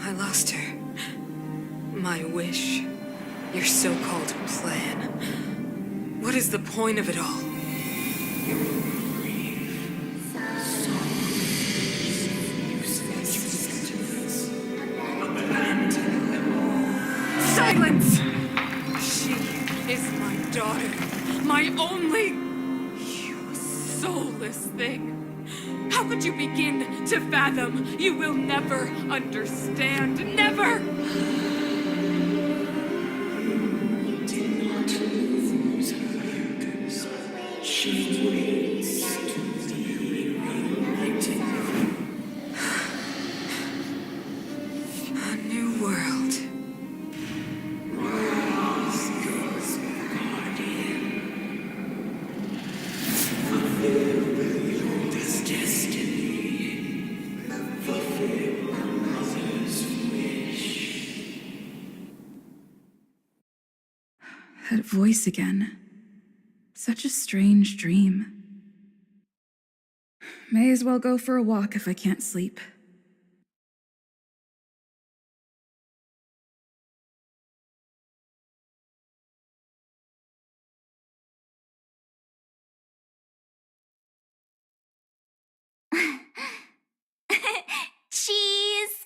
I lost her. My wish. Your so-called plan. What is the point of it all? Silence! She is my daughter. My only... You soulless thing. How could you begin to fathom? You will never understand. Never! You did not lose her. She waits to be reunited. A new world. Rise, God's guardian. Fulfill your destiny. Fulfill a mother's wish. That voice again. Such a strange dream. May as well go for a walk if I can't sleep. Cheese!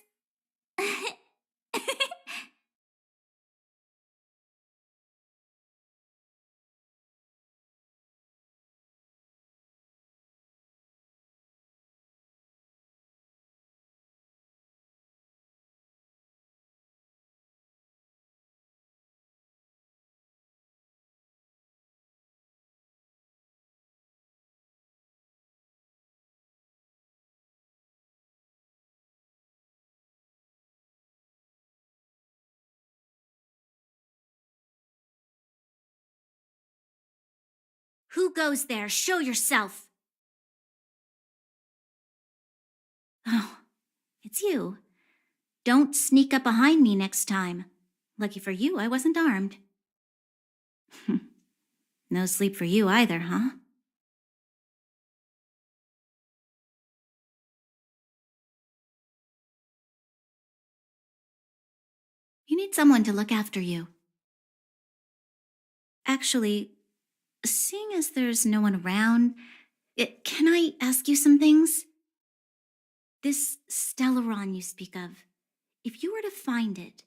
Who goes there? Show yourself! Oh, it's you. Don't sneak up behind me next time. Lucky for you, I wasn't armed. No sleep for you either, huh? You need someone to look after you. Actually, seeing as there's no one around, can I ask you some things? This Stellaron you speak of, if you were to find it,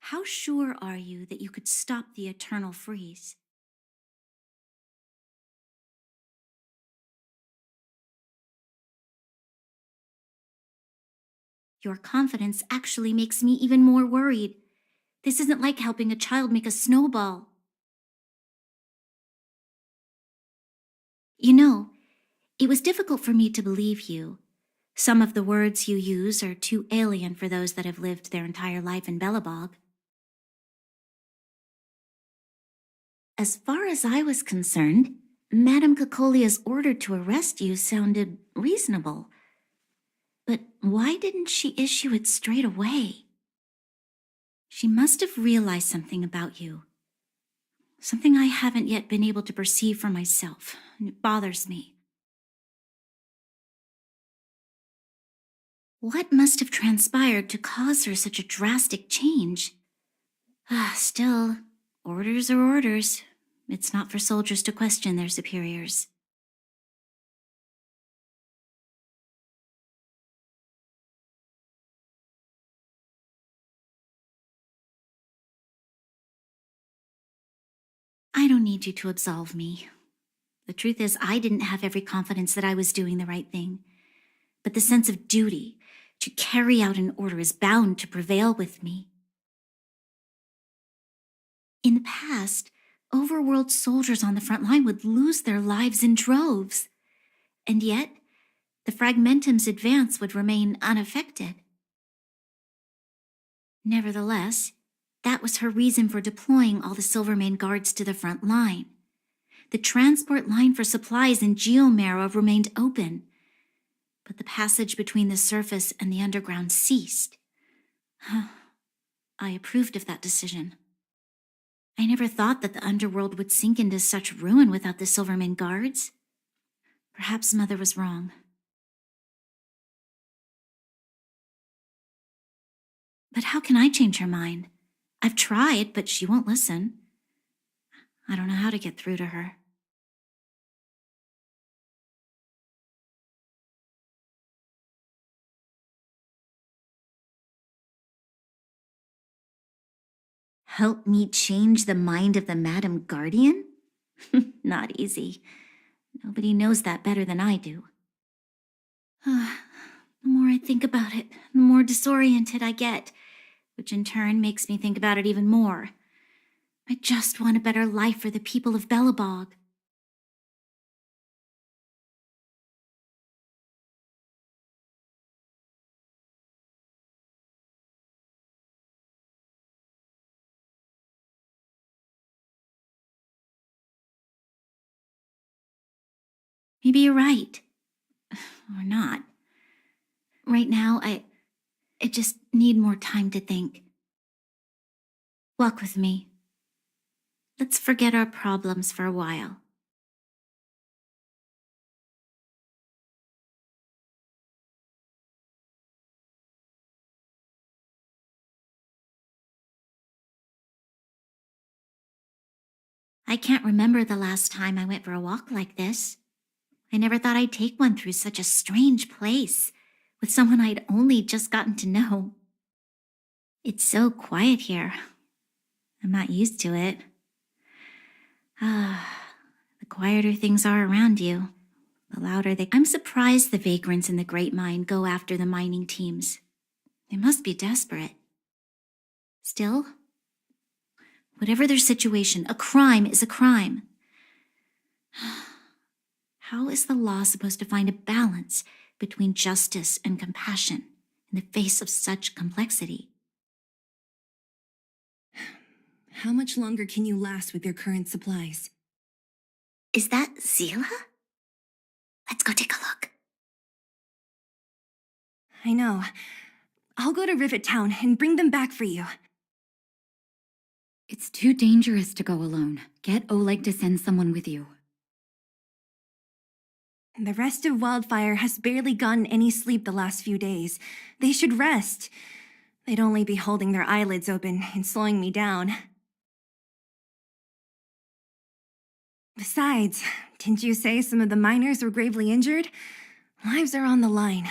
how sure are you that you could stop the eternal freeze? Your confidence actually makes me even more worried. This isn't like helping a child make a snowball. You know, it was difficult for me to believe you. Some of the words you use are too alien for those that have lived their entire life in Belobog. As far as I was concerned, Madame Cocolia's order to arrest you sounded reasonable. But why didn't she issue it straight away? She must have realized something about you. Something I haven't yet been able to perceive for myself, and it bothers me. What must have transpired to cause her such a drastic change? Still, orders are orders. It's not for soldiers to question their superiors. I don't need you to absolve me. The truth is, I didn't have every confidence that I was doing the right thing. But the sense of duty to carry out an order is bound to prevail with me. In the past, overworld soldiers on the front line would lose their lives in droves. And yet, the Fragmentum's advance would remain unaffected. Nevertheless, that was her reason for deploying all the Silvermane guards to the front line. The transport line for supplies in Geomera remained open, but the passage between the surface and the underground ceased. I approved of that decision. I never thought that the underworld would sink into such ruin without the Silvermane guards. Perhaps Mother was wrong. But how can I change her mind? I've tried, but she won't listen. I don't know how to get through to her. Help me change the mind of the Madam Guardian? Not easy. Nobody knows that better than I do. The more I think about it, the more disoriented I get, which in turn makes me think about it even more. I just want a better life for the people of Bellabog. Maybe you're right. Or not. Right now, I just need more time to think. Walk with me. Let's forget our problems for a while. I can't remember the last time I went for a walk like this. I never thought I'd take one through such a strange place, with someone I'd only just gotten to know. It's so quiet here. I'm not used to it. The quieter things are around you, the louder they... I'm surprised the vagrants in the Great Mine go after the mining teams. They must be desperate. Still, whatever their situation, a crime is a crime. How is the law supposed to find a balance between justice and compassion in the face of such complexity? How much longer can you last with your current supplies? Is that Zila? Let's go take a look. I know. I'll go to Rivet Town and bring them back for you. It's too dangerous to go alone. Get Oleg to send someone with you. The rest of Wildfire has barely gotten any sleep the last few days. They should rest. They'd only be holding their eyelids open and slowing me down. Besides, didn't you say some of the miners were gravely injured? Lives are on the line.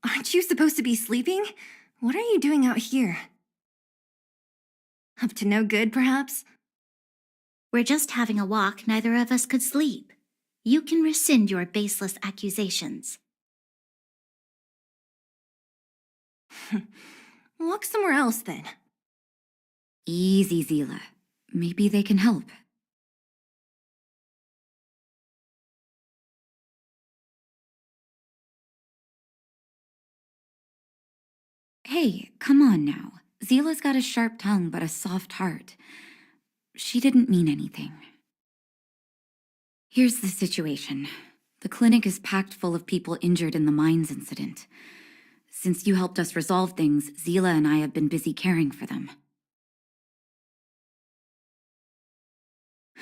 Aren't you supposed to be sleeping? What are you doing out here? Up to no good, perhaps? We're just having a walk. Neither of us could sleep. You can rescind your baseless accusations. Walk somewhere else, then. Easy, Zila. Maybe they can help. Hey, come on now. Zila's got a sharp tongue but a soft heart. She didn't mean anything. Here's the situation. The clinic is packed full of people injured in the mines incident. Since you helped us resolve things, Zila and I have been busy caring for them.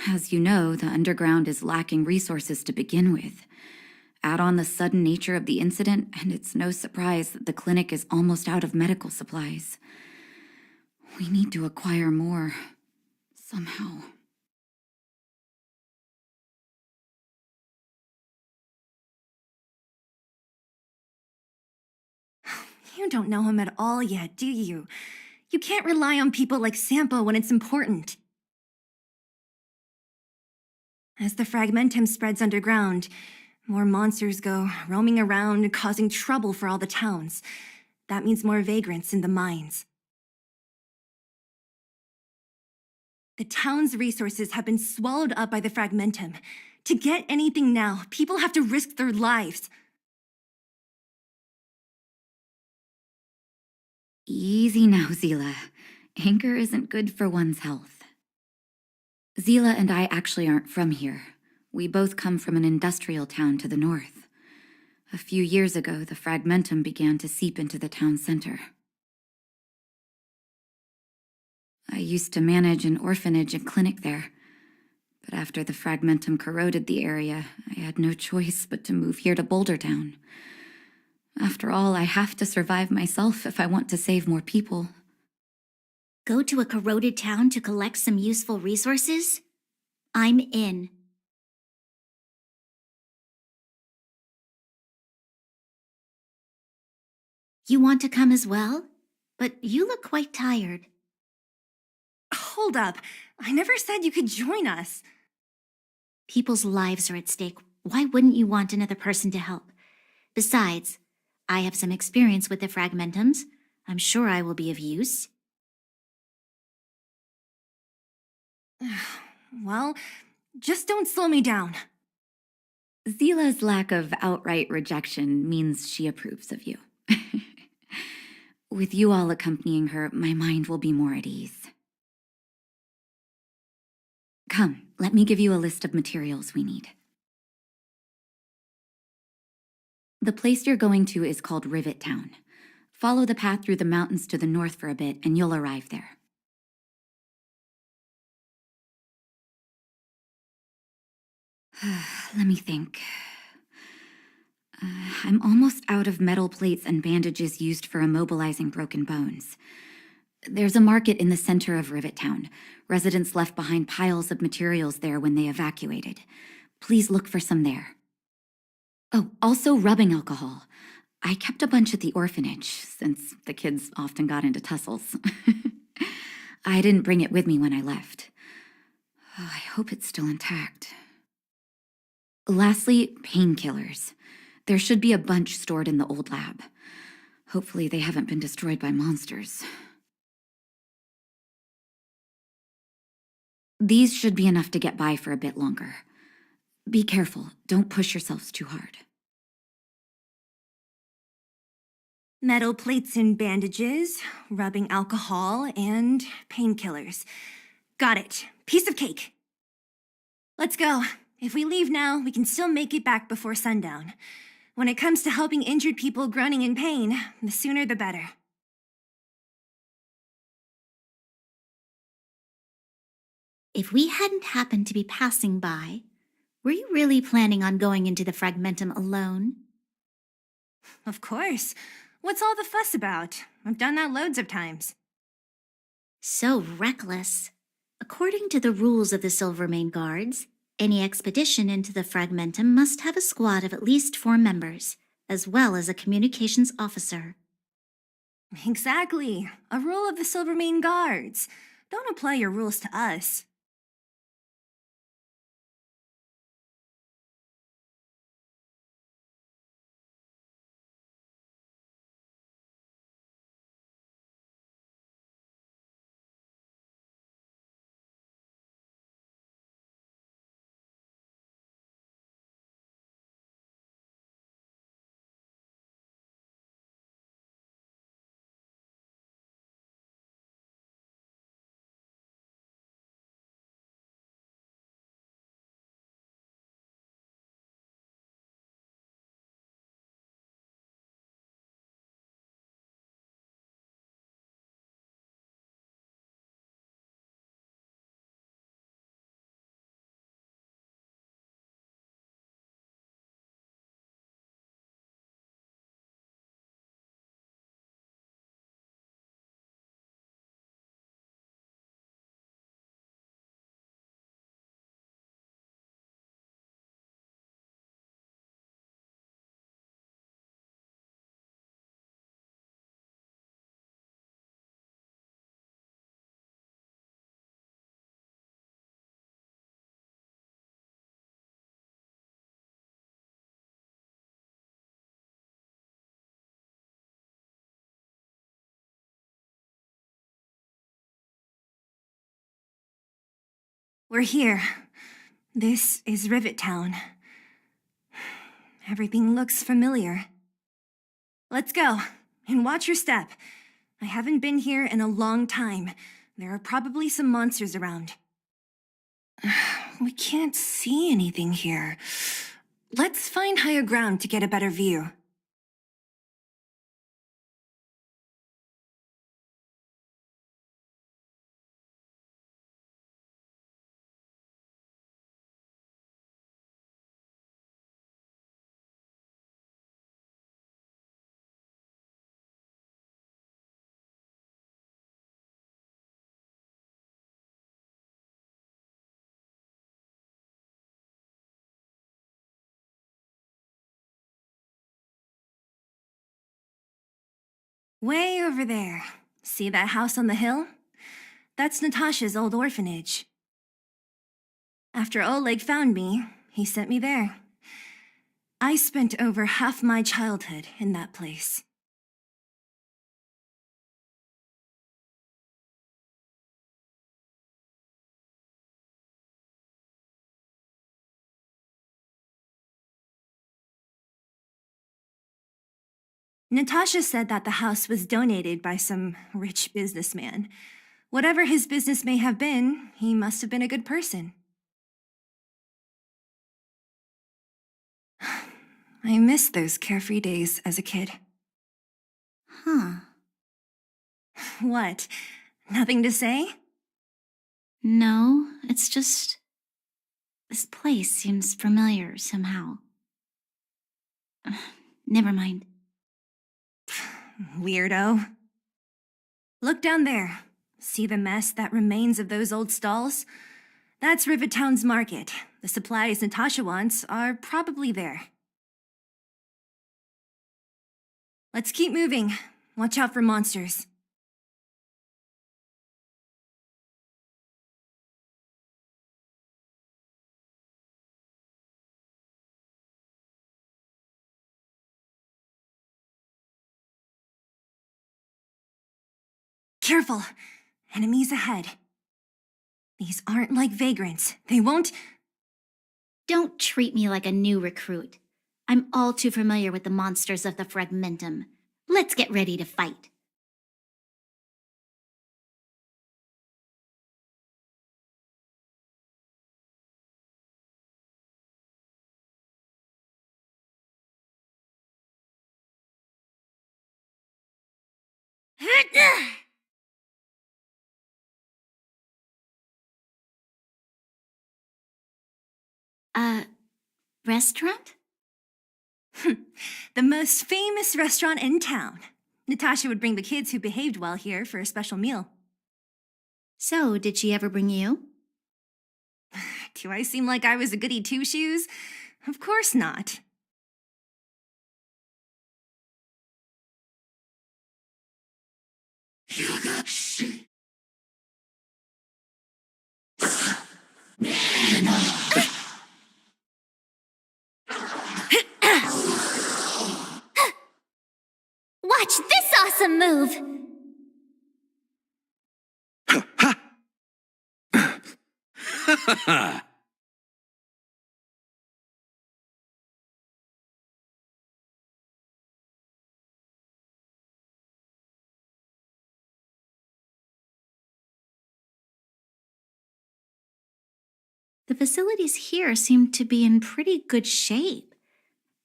As you know, the underground is lacking resources to begin with. Add on the sudden nature of the incident, and it's no surprise that the clinic is almost out of medical supplies. We need to acquire more, somehow. You don't know him at all yet, do you? You can't rely on people like Sampo when it's important. As the fragmentum spreads underground, more monsters go roaming around, causing trouble for all the towns. That means more vagrants in the mines. The town's resources have been swallowed up by the fragmentum. To get anything now, people have to risk their lives. Easy now, Zila. Anger isn't good for one's health. Zila and I actually aren't from here. We both come from an industrial town to the north. A few years ago, the fragmentum began to seep into the town center. I used to manage an orphanage and clinic there. But after the fragmentum corroded the area, I had no choice but to move here to Boulder Town. After all, I have to survive myself if I want to save more people. Go to a corroded town to collect some useful resources? I'm in. You want to come as well? But you look quite tired. Hold up. I never said you could join us. People's lives are at stake. Why wouldn't you want another person to help? Besides, I have some experience with the fragmentums. I'm sure I will be of use. Well, just don't slow me down. Zila's lack of outright rejection means she approves of you. With you all accompanying her, my mind will be more at ease. Come, let me give you a list of materials we need. The place you're going to is called Rivet Town. Follow the path through the mountains to the north for a bit, and you'll arrive there. Let me think. I'm almost out of metal plates and bandages used for immobilizing broken bones. There's a market in the center of Rivet Town. Residents left behind piles of materials there when they evacuated. Please look for some there. Oh, also rubbing alcohol. I kept a bunch at the orphanage, since the kids often got into tussles. I didn't bring it with me when I left. I hope it's still intact. Lastly, painkillers. There should be a bunch stored in the old lab. Hopefully they haven't been destroyed by monsters. These should be enough to get by for a bit longer. Be careful, don't push yourselves too hard. Metal plates and bandages, rubbing alcohol, and painkillers. Got it. Piece of cake. Let's go. If we leave now, we can still make it back before sundown. When it comes to helping injured people groaning in pain, the sooner the better. If we hadn't happened to be passing by, were you really planning on going into the fragmentum alone? Of course. What's all the fuss about? I've done that loads of times. So reckless. According to the rules of the Silvermane Guards, any expedition into the fragmentum must have a squad of at least 4 members, as well as a communications officer. Exactly. A rule of the Silvermane Guards. Don't apply your rules to us. We're here. This is Rivet Town. Everything looks familiar. Let's go, and watch your step. I haven't been here in a long time. There are probably some monsters around. We can't see anything here. Let's find higher ground to get a better view. Way over there. See that house on the hill? That's Natasha's old orphanage. After Oleg found me, he sent me there. I spent over half my childhood in that place. Natasha said that the house was donated by some rich businessman. Whatever his business may have been, he must have been a good person. I miss those carefree days as a kid. Huh. What? Nothing to say? No, it's just... this place seems familiar somehow. Never mind. Weirdo. Look down there. See the mess that remains of those old stalls? That's Rivertown's market. The supplies Natasha wants are probably there. Let's keep moving. Watch out for monsters. Careful! Enemies ahead. These aren't like vagrants. They won't... Don't treat me like a new recruit. I'm all too familiar with the monsters of the Fragmentum. Let's get ready to fight. Restaurant? The most famous restaurant in town. Natasha would bring the kids who behaved well here for a special meal. So, did she ever bring you? Do I seem like I was a goody two-shoes? Of course not. Watch this awesome move! The facilities here seem to be in pretty good shape.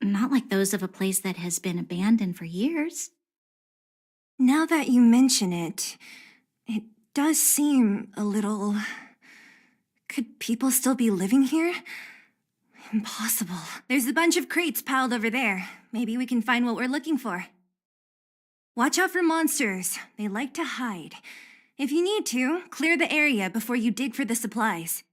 Not like those of a place that has been abandoned for years. Now that you mention it, it does seem a little... Could people still be living here? Impossible. There's a bunch of crates piled over there. Maybe we can find what we're looking for. Watch out for monsters. They like to hide. If you need to, clear the area before you dig for the supplies.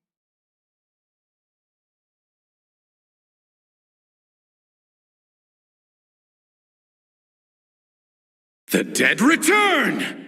The dead return!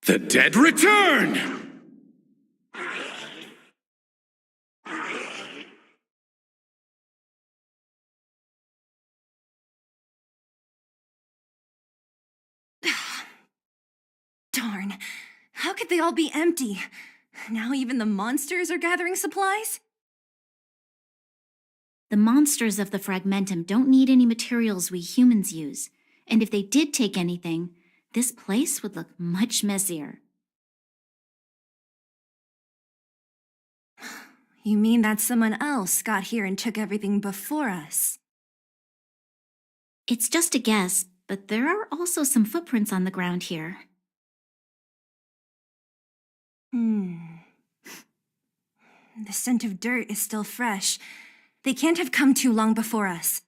The dead return! Darn. How could they all be empty? Now even the monsters are gathering supplies? The monsters of the Fragmentum don't need any materials we humans use, and if they did take anything, this place would look much messier. You mean that someone else got here and took everything before us? It's just a guess, but there are also some footprints on the ground here. The scent of dirt is still fresh. They can't have come too long before us.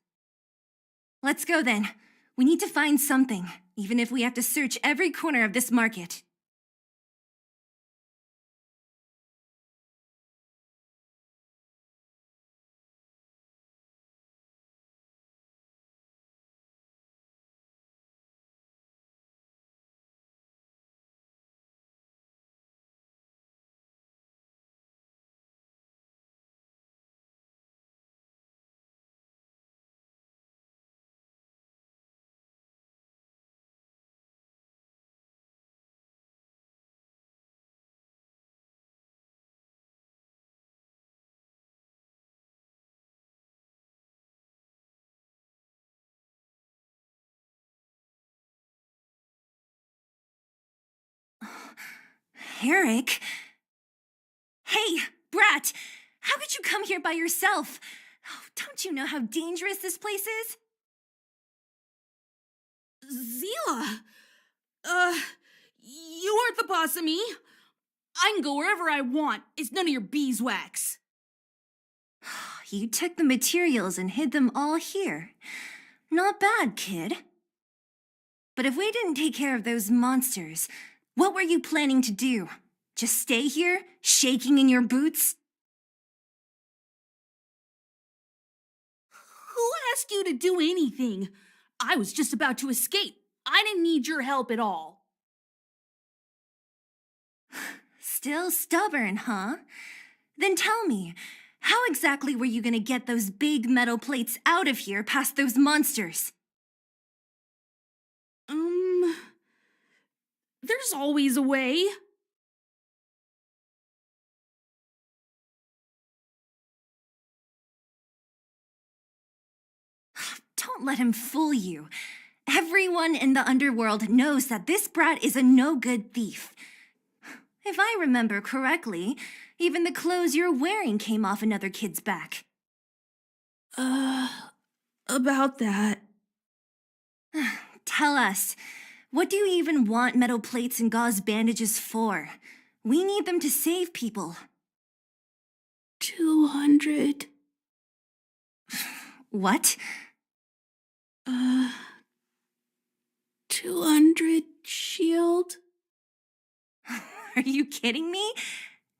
Let's go then. We need to find something, even if we have to search every corner of this market. Eric? Hey, Brat! How could you come here by yourself? Oh, don't you know how dangerous this place is? Zila! You aren't the boss of me. I can go wherever I want. It's none of your beeswax. You took the materials and hid them all here. Not bad, kid. But if we didn't take care of those monsters, what were you planning to do? Just stay here, shaking in your boots? Who asked you to do anything? I was just about to escape. I didn't need your help at all. Still stubborn, huh? Then tell me, how exactly were you gonna get those big metal plates out of here past those monsters? There's always a way. Don't let him fool you. Everyone in the underworld knows that this brat is a no-good thief. If I remember correctly, even the clothes you're wearing came off another kid's back. About that. Tell us, what do you even want metal plates and gauze bandages for? We need them to save people. 200. What? 200 shield? Are you kidding me?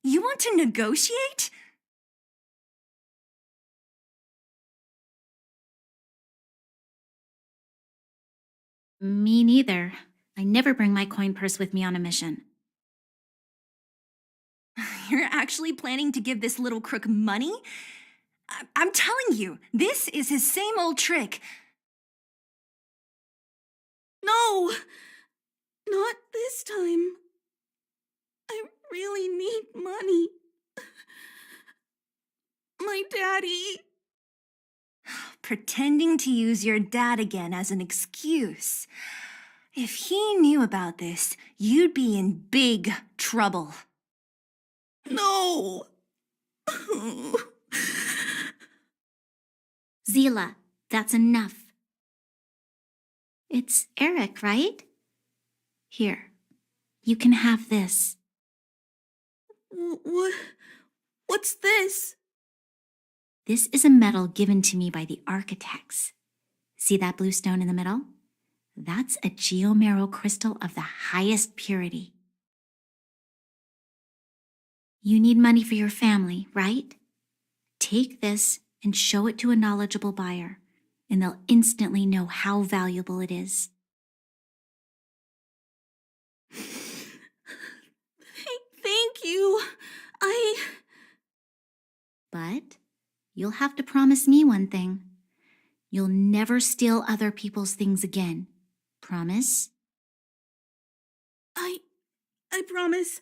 You want to negotiate? Me neither. I never bring my coin purse with me on a mission. You're actually planning to give this little crook money? I'm telling you, this is his same old trick. No! Not this time. I really need money. My daddy. Pretending to use your dad again as an excuse. If he knew about this, you'd be in big trouble. No! Zila, that's enough. It's Eric, right? Here, you can have this. What's this? This is a medal given to me by the architects. See that blue stone in the middle? That's a geomerald crystal of the highest purity. You need money for your family, right? Take this and show it to a knowledgeable buyer, and they'll instantly know how valuable it is. Thank you. But you'll have to promise me one thing. You'll never steal other people's things again. Promise? I promise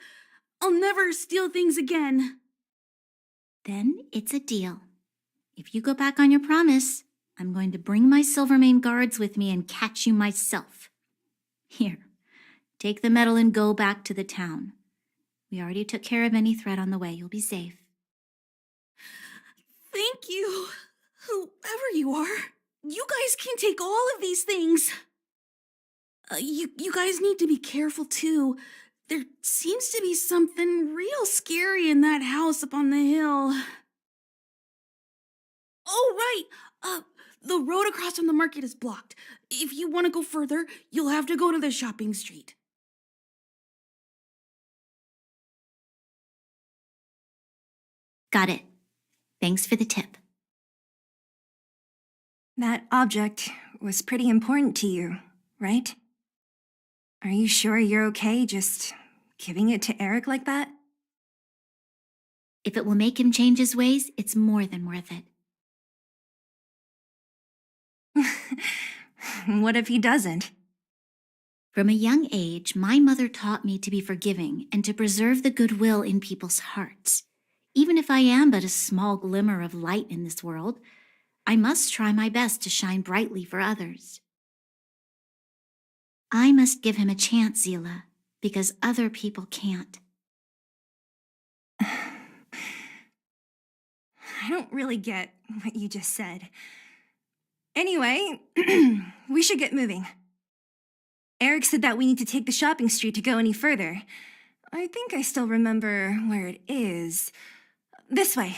I'll never steal things again. Then it's a deal. If you go back on your promise, I'm going to bring my Silvermane guards with me and catch you myself. Here, take the medal and go back to the town. We already took care of any threat on the way. You'll be safe. Thank you, whoever you are. You guys can take all of these things. You guys need to be careful too. There seems to be something real scary in that house up on the hill. Oh, right. The road across from the market is blocked. If you want to go further, you'll have to go to the shopping street. Got it. Thanks for the tip. That object was pretty important to you, right? Are you sure you're okay just giving it to Eric like that? If it will make him change his ways, it's more than worth it. What if he doesn't? From a young age, my mother taught me to be forgiving and to preserve the goodwill in people's hearts. Even if I am but a small glimmer of light in this world, I must try my best to shine brightly for others. I must give him a chance, Zila, because other people can't. I don't really get what you just said. Anyway, we should get moving. Eric said that we need to take the shopping street to go any further. I think I still remember where it is. This way.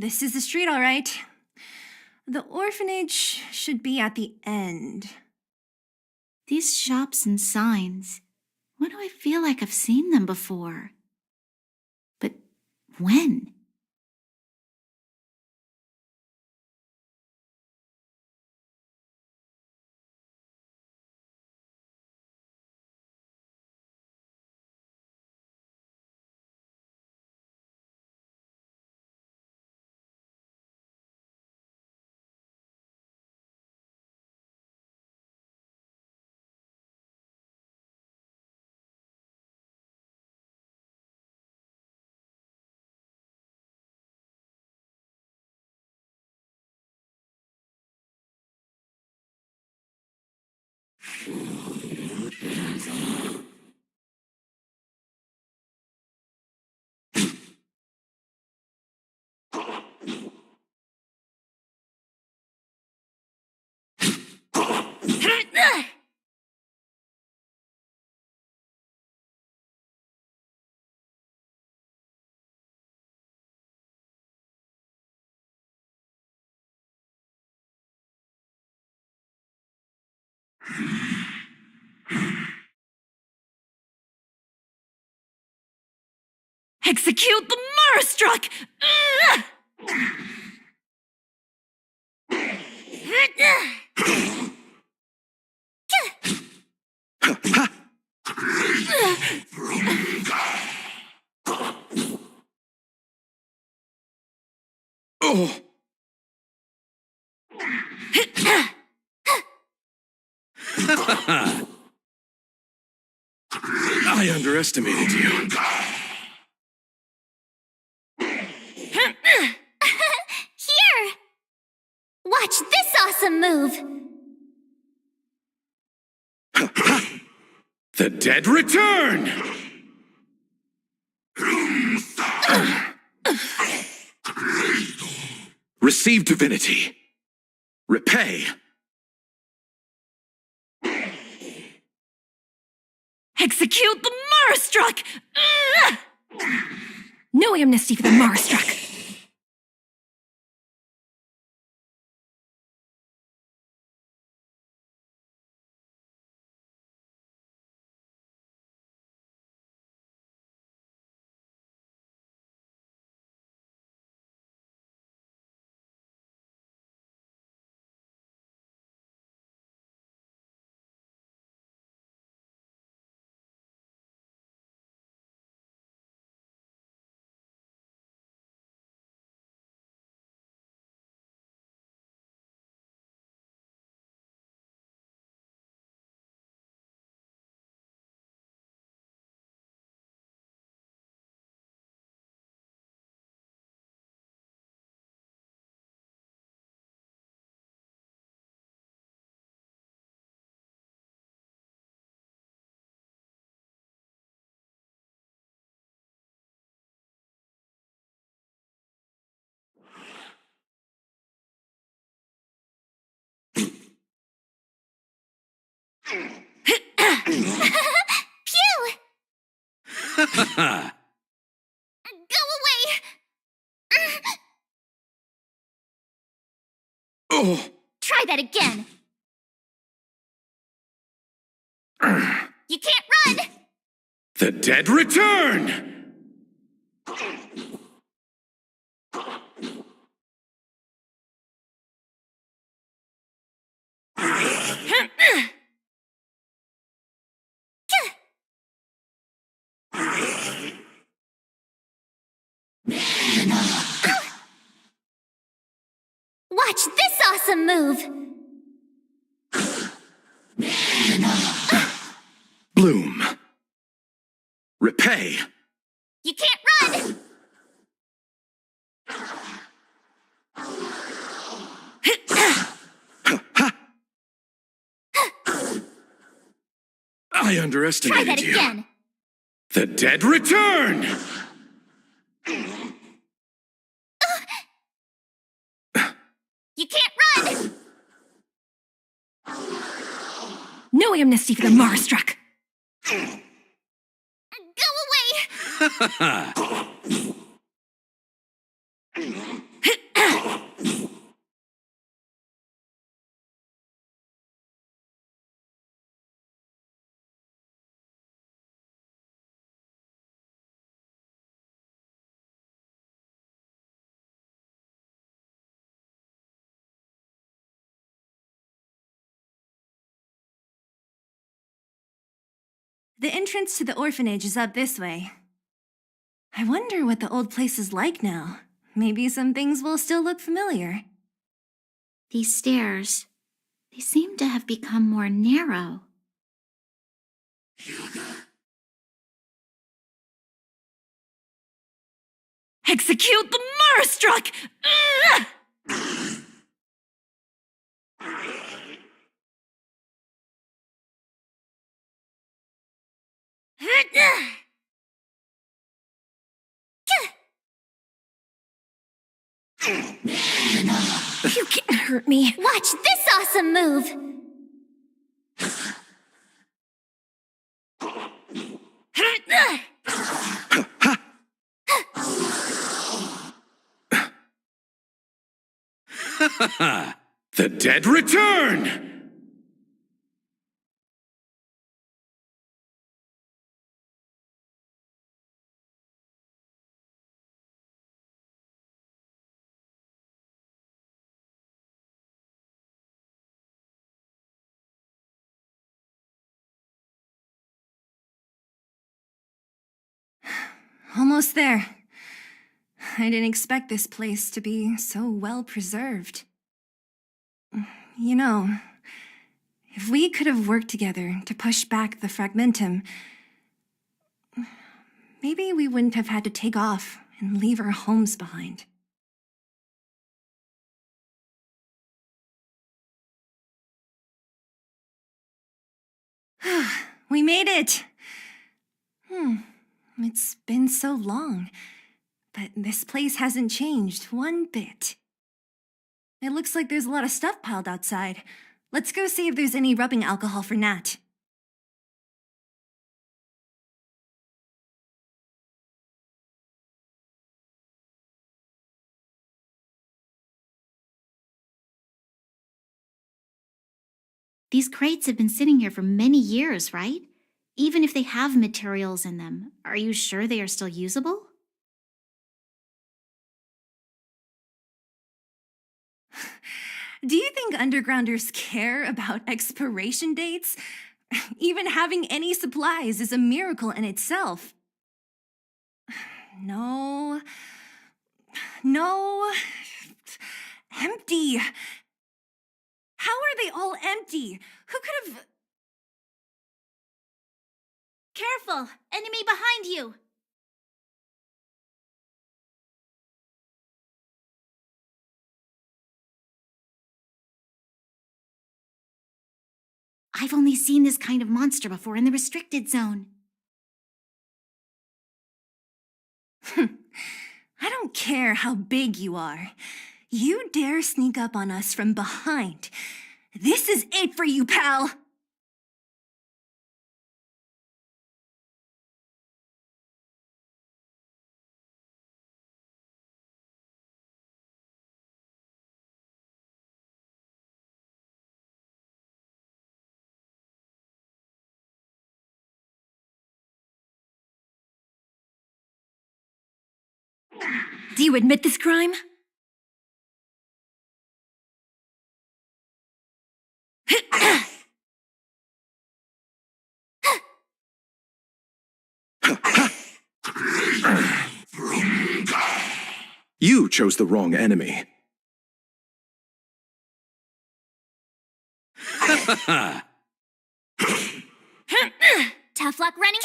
This is the street, all right. The orphanage should be at the end. These shops and signs, why do I feel like I've seen them before? But when? Execute the Marastruck! Oh! I underestimated you. Here! Watch this awesome move! The dead return! Receive divinity. Repay. Execute the Marastruck! No amnesty for the Marastruck! Phew! Ha! Go away! Oh! Try that again. You can't run! The dead return! Watch this awesome move! Bloom. Repay. You can't run! I Try underestimated that you. again. The dead return! You can't run! No amnesty for the Marstruck. Go away! The entrance to the orphanage is up this way. I wonder what the old place is like now. Maybe some things will still look familiar. These stairs, they seem to have become more narrow. Execute the Marstruck! You can't hurt me. Watch this awesome move! The dead return! Almost there. I didn't expect this place to be so well preserved. You know, if we could have worked together to push back the fragmentum, maybe we wouldn't have had to take off and leave our homes behind. We made it! It's been so long, but this place hasn't changed one bit. It looks like there's a lot of stuff piled outside. Let's go see if there's any rubbing alcohol for Nat. These crates have been sitting here for many years, right? Even if they have materials in them, are you sure they are still usable? Do you think undergrounders care about expiration dates? Even having any supplies is a miracle in itself. No. No. Empty. How are they all empty? Who could have... Careful! Enemy behind you! I've only seen this kind of monster before in the restricted zone. I don't care how big you are. You dare sneak up on us from behind. This is it for you, pal! Do you admit this crime? You chose the wrong enemy. Tough luck running.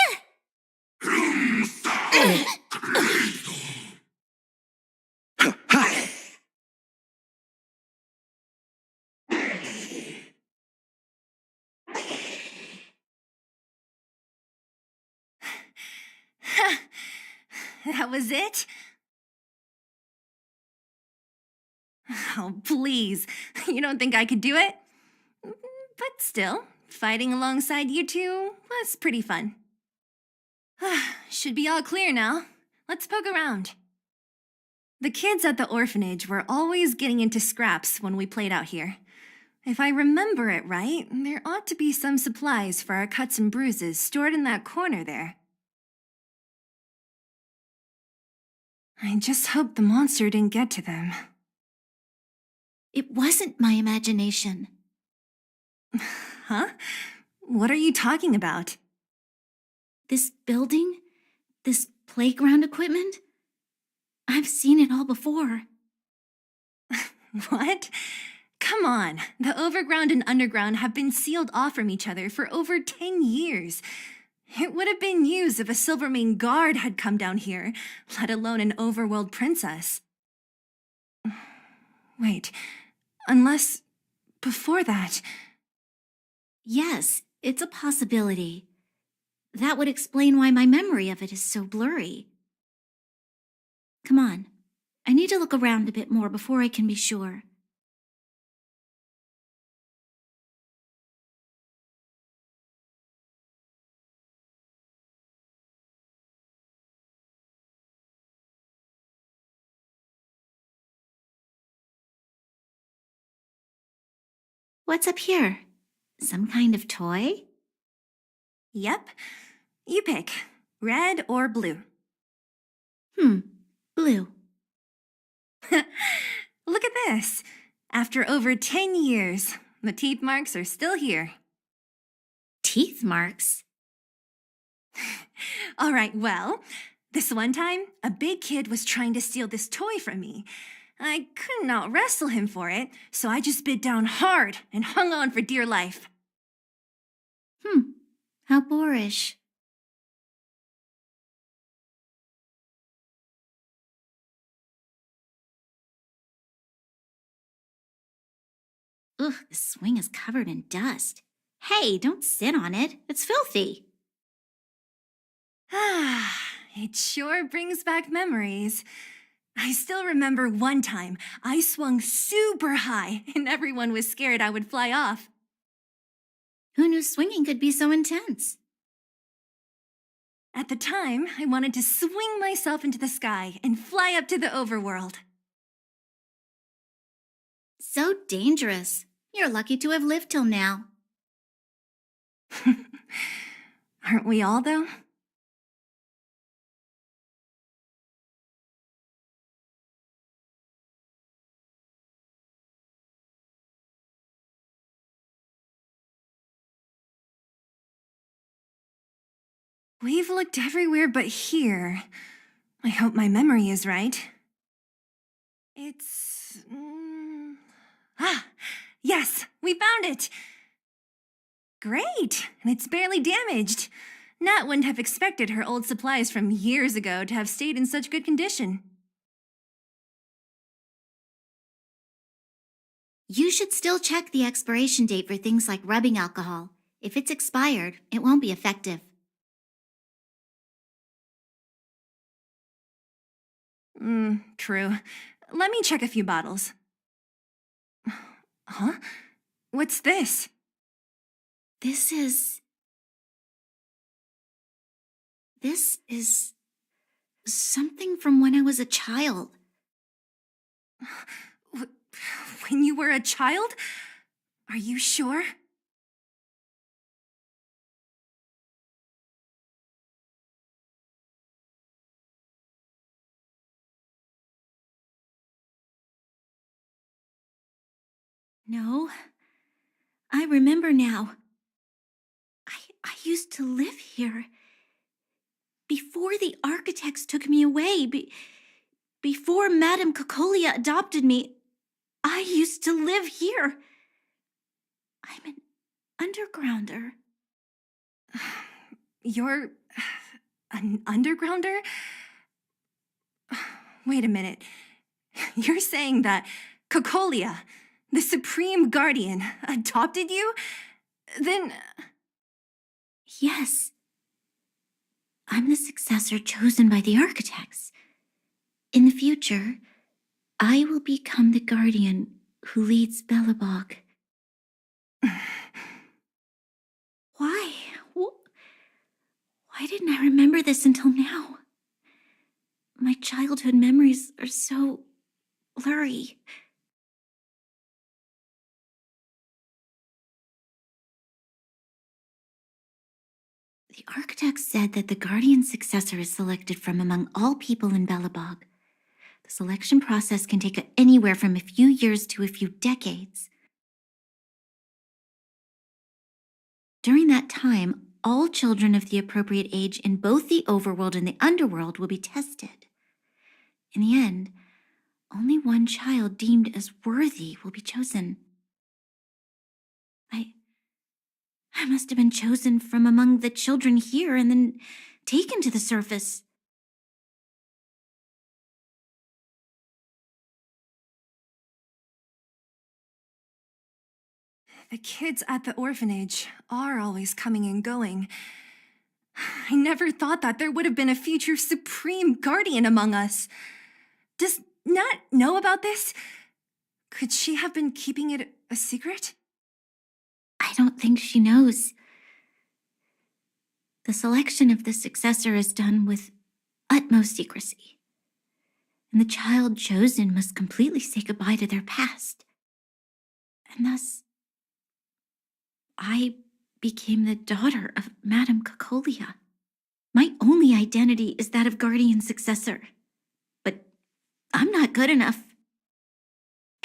That was it? Oh, please. You don't think I could do it? But still, fighting alongside you two was pretty fun. Should be all clear now. Let's poke around. The kids at the orphanage were always getting into scraps when we played out here. If I remember it right, there ought to be some supplies for our cuts and bruises stored in that corner there. I just hope the monster didn't get to them. It wasn't my imagination. Huh? What are you talking about? This building? This playground equipment? I've seen it all before. What? Come on, the overground and underground have been sealed off from each other for over 10 years. It would have been used if a Silvermane guard had come down here, let alone an overworld princess. Wait, unless before that... Yes, it's a possibility. That would explain why my memory of it is so blurry. Come on, I need to look around a bit more before I can be sure. What's up here? Some kind of toy? Yep, you pick, red or blue. Blue. Look at this. After over 10 years, the teeth marks are still here. Teeth marks? All right, well, this one time, a big kid was trying to steal this toy from me. I couldn't out-wrestle him for it, so I just bit down hard and hung on for dear life. How boorish. Ugh, the swing is covered in dust. Hey, don't sit on it. It's filthy. Ah, it sure brings back memories. I still remember one time I swung super high and everyone was scared I would fly off. Who knew swinging could be so intense? At the time, I wanted to swing myself into the sky and fly up to the overworld. So dangerous. You're lucky to have lived till now. Aren't we all, though? We've looked everywhere but here. I hope my memory is right. It's... yes, we found it! Great, and it's barely damaged. Nat wouldn't have expected her old supplies from years ago to have stayed in such good condition. You should still check the expiration date for things like rubbing alcohol. If it's expired, it won't be effective. True. Let me check a few bottles. Huh? What's this? This is something from when I was a child. When you were a child? Are you sure? No, I remember now. I used to live here. Before the architects took me away, before Madame Cocolia adopted me, I used to live here. I'm an undergrounder. You're an undergrounder? Wait a minute. You're saying that Cocolia, the Supreme Guardian, adopted you? Then... Yes. I'm the successor chosen by the architects. In the future, I will become the guardian who leads Belobog. Why? Why didn't I remember this until now? My childhood memories are so blurry. The architect said that the guardian successor is selected from among all people in Belobog. The selection process can take anywhere from a few years to a few decades. During that time, all children of the appropriate age in both the overworld and the underworld will be tested. In the end, only one child deemed as worthy will be chosen. I must have been chosen from among the children here and then taken to the surface. The kids at the orphanage are always coming and going. I never thought that there would have been a future Supreme Guardian among us. Does Nat know about this? Could she have been keeping it a secret? I don't think she knows. The selection of the successor is done with utmost secrecy, and the child chosen must completely say goodbye to their past. And thus, I became the daughter of Madame Cocolia. My only identity is that of guardian successor, but I'm not good enough.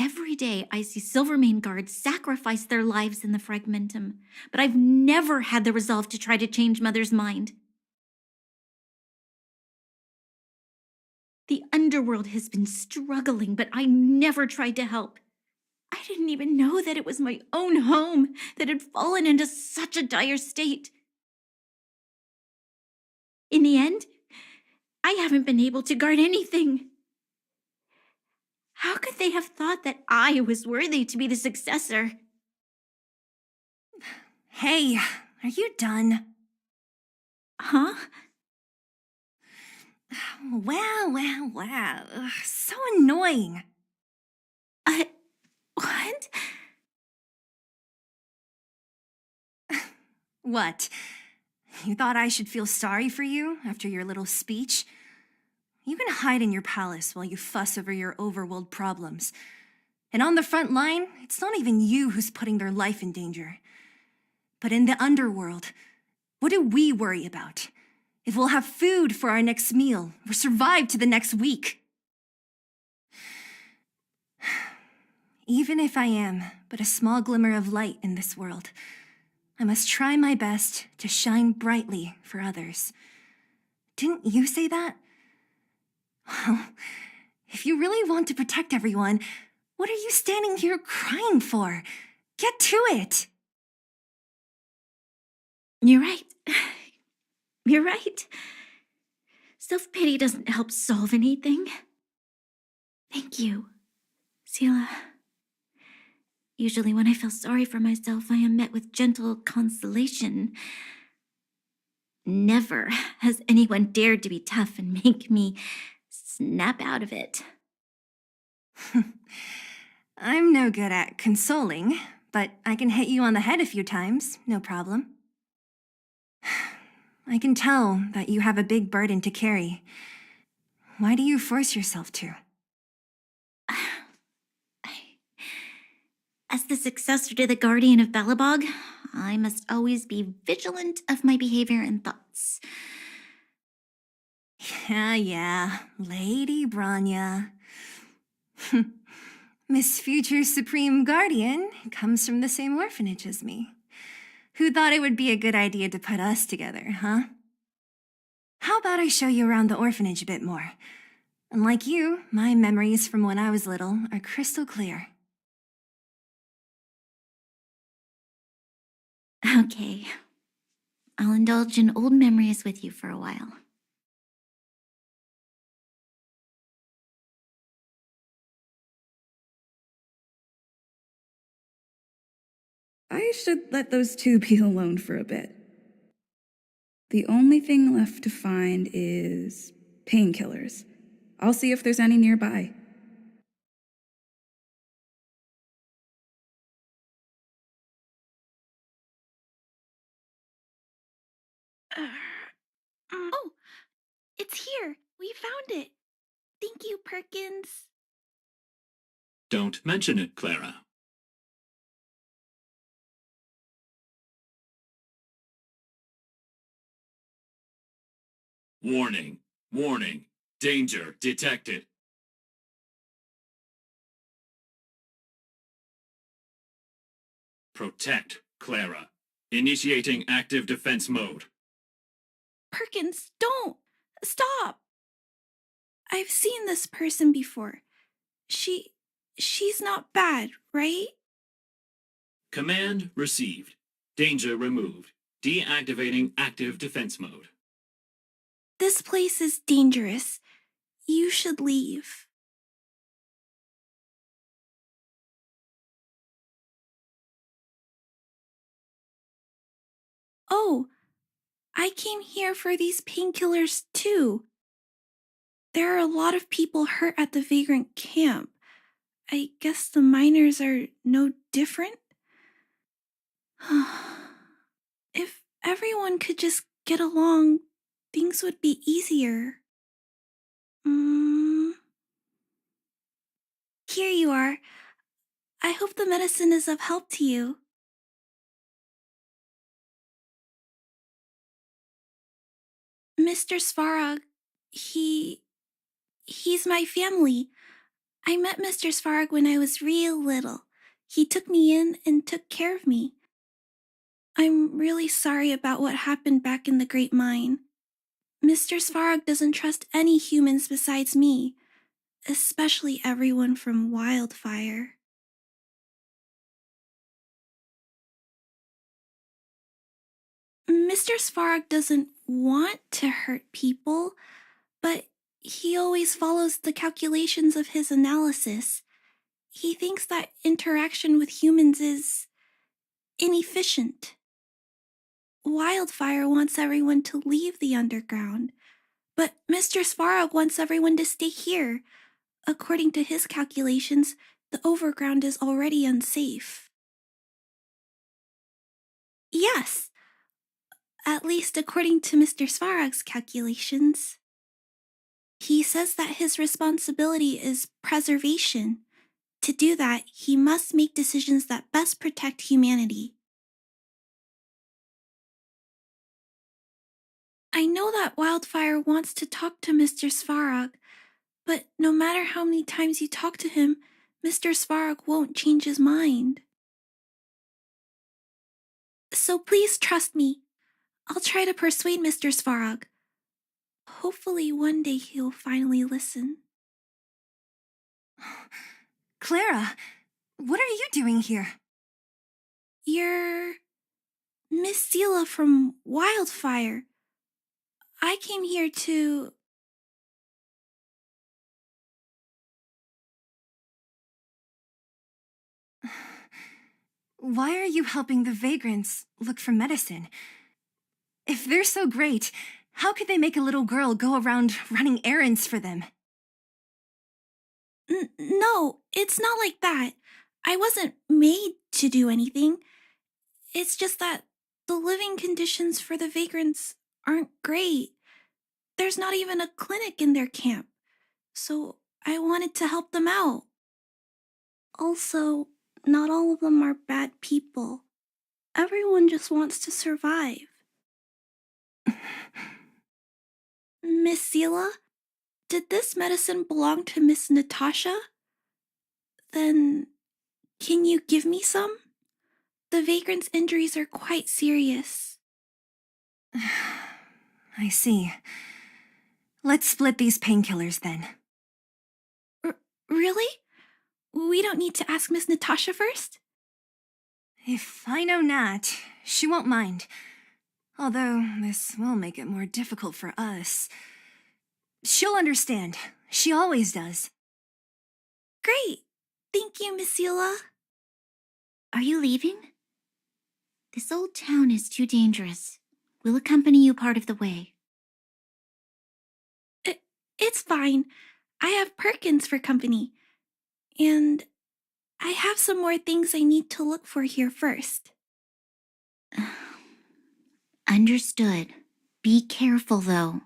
Every day I see Silvermane guards sacrifice their lives in the Fragmentum, but I've never had the resolve to try to change Mother's mind. The underworld has been struggling, but I never tried to help. I didn't even know that it was my own home that had fallen into such a dire state. In the end, I haven't been able to guard anything. How could they have thought that I was worthy to be the successor? Hey, are you done? Huh? Wow. Ugh, so annoying. What? What? You thought I should feel sorry for you after your little speech? You can hide in your palace while you fuss over your overworld problems. And on the front line, it's not even you who's putting their life in danger. But in the underworld, what do we worry about? If we'll have food for our next meal or survive to the next week. Even if I am but a small glimmer of light in this world, I must try my best to shine brightly for others. Didn't you say that? Well, if you really want to protect everyone, what are you standing here crying for? Get to it! You're right. You're right. Self-pity doesn't help solve anything. Thank you, Sela. Usually when I feel sorry for myself, I am met with gentle consolation. Never has anyone dared to be tough and make me snap out of it. I'm no good at consoling, but I can hit you on the head a few times, no problem. I can tell that you have a big burden to carry. Why do you force yourself to? As the successor to the Guardian of Belobog, I must always be vigilant of my behavior and thoughts. Yeah, Lady Branya. Miss Future Supreme Guardian comes from the same orphanage as me. Who thought it would be a good idea to put us together, huh? How about I show you around the orphanage a bit more? Unlike you, my memories from when I was little are crystal clear. Okay. I'll indulge in old memories with you for a while. I should let those two be alone for a bit. The only thing left to find is painkillers. I'll see if there's any nearby. Oh, it's here. We found it. Thank you, Perkins. Don't mention it, Clara. Warning, warning, danger detected. Protect, Clara. Initiating active defense mode. Perkins, don't! Stop! I've seen this person before. She's not bad, right? Command received. Danger removed. Deactivating active defense mode. This place is dangerous. You should leave. Oh, I came here for these painkillers too. There are a lot of people hurt at the vagrant camp. I guess the miners are no different? If everyone could just get along, things would be easier. Here you are. I hope the medicine is of help to you. Mr. Svarog, he's my family. I met Mr. Svarog when I was real little. He took me in and took care of me. I'm really sorry about what happened back in the Great Mine. Mr. Svarog doesn't trust any humans besides me, especially everyone from Wildfire. Mr. Svarog doesn't want to hurt people, but he always follows the calculations of his analysis. He thinks that interaction with humans is inefficient. Wildfire wants everyone to leave the underground, but Mr. Svarog wants everyone to stay here. According to his calculations, the overground is already unsafe. Yes, at least according to Mr. Svarog's calculations. He says that his responsibility is preservation. To do that, he must make decisions that best protect humanity. I know that Wildfire wants to talk to Mr. Svarog, but no matter how many times you talk to him, Mr. Svarog won't change his mind. So please trust me. I'll try to persuade Mr. Svarog. Hopefully one day he'll finally listen. Clara, what are you doing here? You're Miss Sela from Wildfire. I came here to... Why are you helping the vagrants look for medicine? If they're so great, how could they make a little girl go around running errands for them? No, it's not like that. I wasn't made to do anything. It's just that the living conditions for the vagrants aren't great. There's not even a clinic in their camp, so I wanted to help them out. Also, not all of them are bad people. Everyone just wants to survive. Miss Sela, did this medicine belong to Miss Natasha? Then, can you give me some? The vagrant's injuries are quite serious. I see. Let's split these painkillers then. Really? We don't need to ask Miss Natasha first? If I know Nat, she won't mind. Although, this will make it more difficult for us. She'll understand. She always does. Great. Thank you, Miss Eula. Are you leaving? This old town is too dangerous. We'll accompany you part of the way. It's fine. I have Perkins for company. And I have some more things I need to look for here first. Understood. Be careful, though.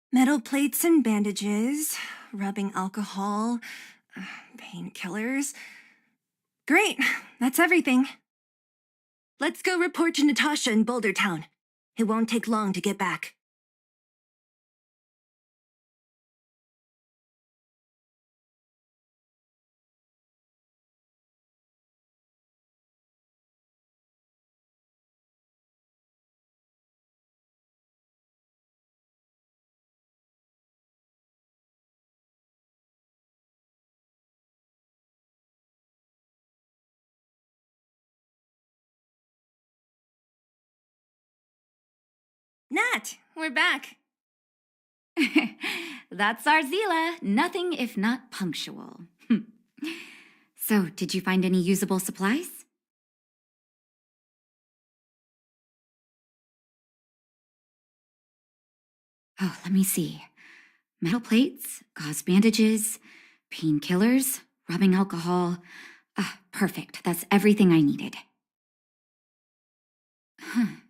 Metal plates and bandages, rubbing alcohol, painkillers. Great, that's everything. Let's go report to Natasha in Boulder Town. It won't take long to get back. Nat, we're back. That's our Zila, nothing if not punctual. So, did you find any usable supplies? Oh, let me see. Metal plates, gauze bandages, painkillers, rubbing alcohol. Ah, perfect. That's everything I needed. Huh.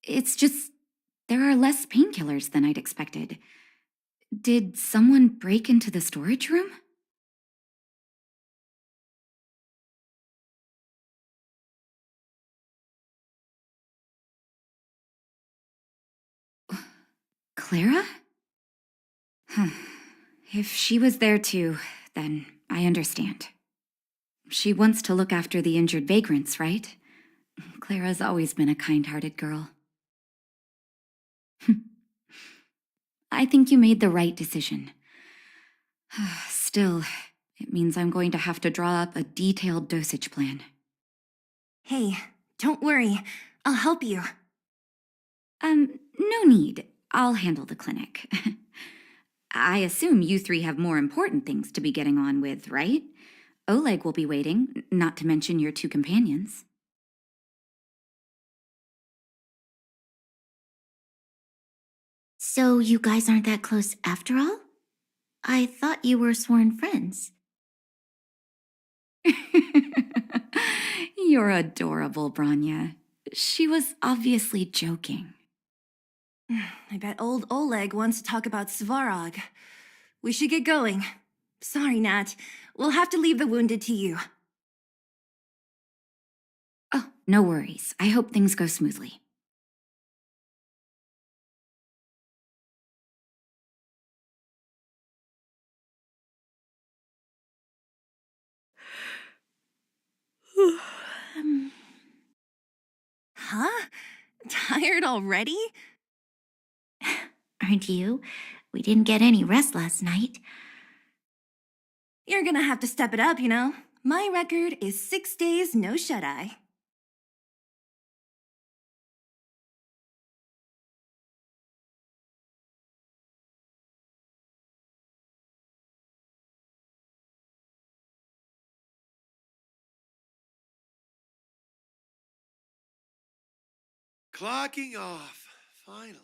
It's just, there are less painkillers than I'd expected. Did someone break into the storage room? Clara? Huh. If she was there too, then I understand. She wants to look after the injured vagrants, right? Clara's always been a kind-hearted girl. I think you made the right decision. Still, it means I'm going to have to draw up a detailed dosage plan. Hey, don't worry. I'll help you. No need. I'll handle the clinic. I assume you three have more important things to be getting on with, right? Oleg will be waiting, not to mention your two companions. So you guys aren't that close after all? I thought you were sworn friends. You're adorable, Branya. She was obviously joking. I bet old Oleg wants to talk about Svarog. We should get going. Sorry, Nat. We'll have to leave the wounded to you. Oh, no worries. I hope things go smoothly. Huh? Tired already? Aren't you? We didn't get any rest last night. You're gonna have to step it up, you know. My record is 6 days, no shut-eye. Clocking off, finally.